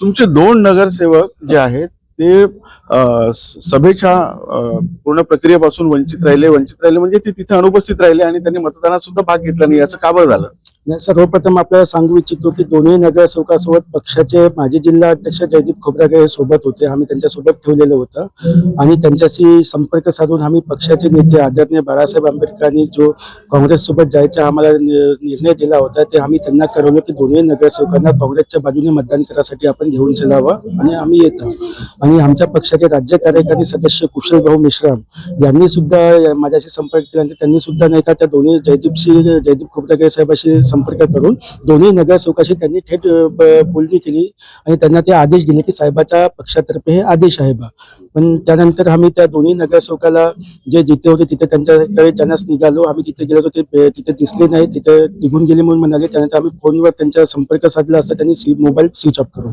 तुमचे दोन नगरसेवक जे आहेत ते सभेच्या पूर्ण प्रक्रियेपासून वंचित राहिले म्हणजे ते तिथे अनुपस्थित राहिले आणि त्यांनी मतदानात सुद्धा भाग घेतला नाही, याचं का बरं झालं? सर्वप्रथम आपल्याला सांगू इच्छितो की दोन्ही नगरसेवकासोबत पक्षाचे माजी जिल्हा अध्यक्ष जयदीप खोब्रागडे सोबत होते. आम्ही त्यांच्यासोबत ठेवलेलं होतं आणि त्यांच्याशी संपर्क साधून आम्ही पक्षाचे नेते आदरणीय बाळासाहेब आंबेडकरांनी जो काँग्रेससोबत जायचा आम्हाला निर्णय दिला होता, ते आम्ही त्यांना कळवलं की दोन्ही नगरसेवकांना काँग्रेसच्या बाजूने मतदान करायसाठी आपण घेऊन चलावं आणि आम्ही येत आहोत. आणि आमच्या पक्षाचे राज्य कार्यकारी सदस्य कुशलभाऊ मेश्राम यांनी सुद्धा माझ्याशी संपर्क केल्यानंतर त्यांनी सुद्धा नाही का त्या दोन्ही जयदीप खोब्रागडे साहेबांशी संपर्क करून दोन्ही नगरसेवकाशी त्यांनी थेट बोलणी केली आणि त्यांना ते आदेश दिले की साहेबाच्या पक्षातर्फे हे आदेश आहे बा. पण त्यानंतर आम्ही त्या दोन्ही नगरसेवकाला जे जिथे होते तिथे त्यांच्याकडे जाण्यास निघालो. आम्ही तिथे गेलो ते तिथे दिसले नाही, तिथे निघून गेले म्हणून म्हणाले. त्यानंतर आम्ही फोनवर त्यांचा संपर्क साधला असता त्यांनी मोबाईल स्विच ऑफ करून